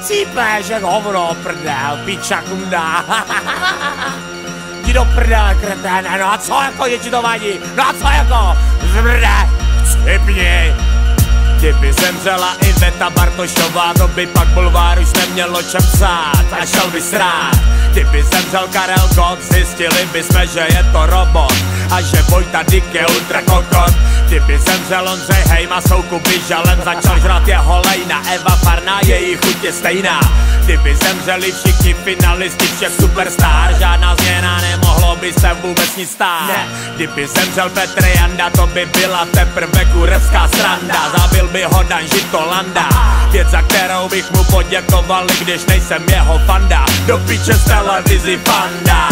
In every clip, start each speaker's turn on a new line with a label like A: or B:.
A: Chcípeš jak hovno, prdel, piča kunda. Jdi do prdele, kreténe, no a co jako, je ti to vadí? No a co jako? Zmrde, chcípni. Kdyby zemřela Iveta Bartošová, to by pak bulvár už neměl o čem psát a šel by srát. Kdyby zemřel Karel Gott, zjistili bychom, že je to robot a že Vojta Dyk je ultra kokot. Kdyby zemřel Ondřej Hejma, Soukup žalem začal žrat jeho lejna. Eva Farná, její chuť je stejná. Kdyby zemřeli všichni finalisti všech superstar, žádná změna, nemohlo by se vůbec nic stát. Ne. Kdyby zemřel Petr Janda, to by byla teprve kurevská sranda. Zabil by ho Dan Žitolanda, věc, za kterou bych mu poděkoval, i když nejsem jeho fanda. Do piče z televizi fanda.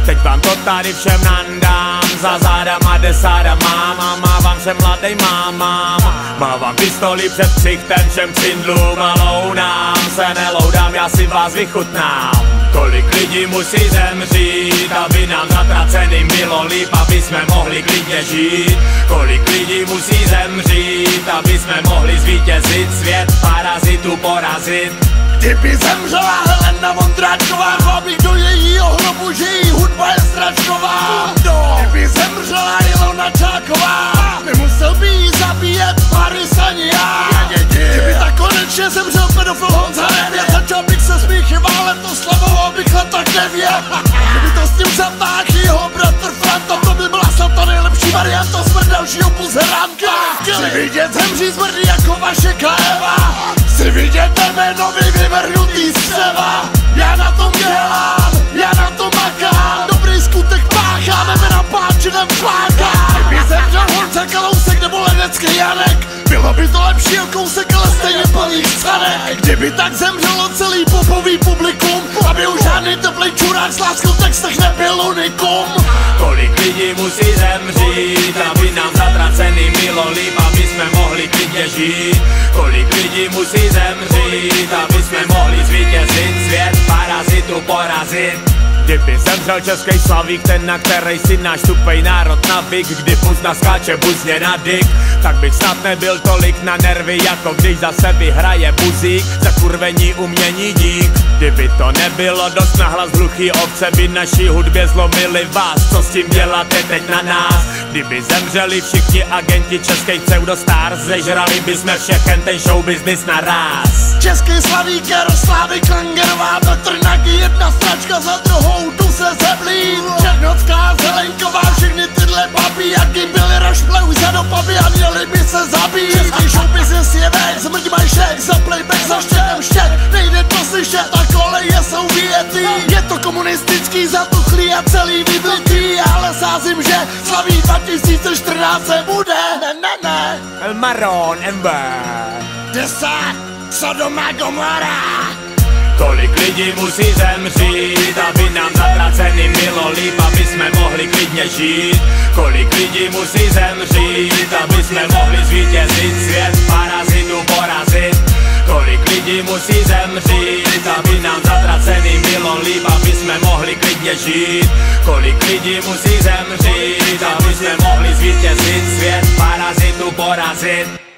A: Teď vám to tady všem nandám, za zádama desádama, mávám všem mladej mámám. Mávám pistoli před ksichtem všem čindlům a lounám se neloudám, já si vás vychutnám. Kolik lidí musí zemřít, aby nám zatraceným bylo líp, aby jsme mohli klidně žít. Kolik lidí musí zemřít, aby jsme mohli zvítězit, svět parazitů porazit.
B: Kdyby zemřela Helena Vondráčková, bych do jejího hrobu, že její hudba je stračková. Kdyby zemřela Ilona Čáková, nemusel by jí zabíjet Maris ani já. Kdyby tak konečně zemřel pedofil Honza Nevět, začal bych se smíchyval, ale to slavoval bych let tak nevět. Kdyby to s ním zatáhl jeho bratr Franta, to by byla snad ta nejlepší varianta smrt dalšího buzeránka. Chci vidět zemřít smrdy jako vaše Eva. Chci vidět jménový vyvrhnutý střeva. Já na tom dělám, já na tom makám, dobrý skutek páchám, jdeme na páčinem flákám. Kdyby zemřel Honza Kalousek nebo Ledecký Janek, bylo by to lepší o kousek, ale stejně plných střanek. Kdyby tak zemřelo celý popový publikum, aby už žádný teplej čurák s láskou v textech nebyl unikum.
A: Kolik lidí musí zemřít, aby nám zatracený bylo líp, aby jsme mohli klidně žít. Kolik lidí musí zemřít, aby jsme mohli zvítězit, svět parazitů porazit. Kdyby zemřel český Slavík, ten na který si náš tupej národ navyk, kdy puzna skáče buzně na dyk, tak bych snad nebyl tolik na nervy, jako když zase vyhraje Buzík za kurvení umění dík. Kdyby to nebylo dost na hlas hluchý ovce, by naší hudbě zlomili vás, co s tím děláte teď na nás. Kdyby zemřeli všichni agenti českých pseudostars, zežrali bychom všechen ten show business naráz.
B: Český Slavík, Jaroslávy Klangerová, Petr Nagy, jedna stračka za druhou, tu se zeblín. Černocká, Zelenková, všechny tyhle babi, jaký byly rošple, už za do paby a měli by se zabít. Český show business je veď, zmrť mají šek, za playback, za štětem štěk, nejde to slyšet, a koleje jsou vyjetý. Je to komunistický, zatuchlý a celý vyblitý, ale sázím, že slaví 2014 se bude, ne.
A: El Marron, Ember.
B: Desát, Sodoma Gomora.
A: Kolik lidí musí zemřít, aby nám zatraceným bylo líp, aby jsme mohli klidně žít. Kolik lidí musí zemřít, aby jsme mohli zvítězit, svět parazitů porazit. Kolik lidí musí zemřít, aby nám zatraceným bylo líp, aby jsme mohli klidně žít. Kolik lidí musí zemřít, aby jsme mohli zvítězit, svět parazitů porazit.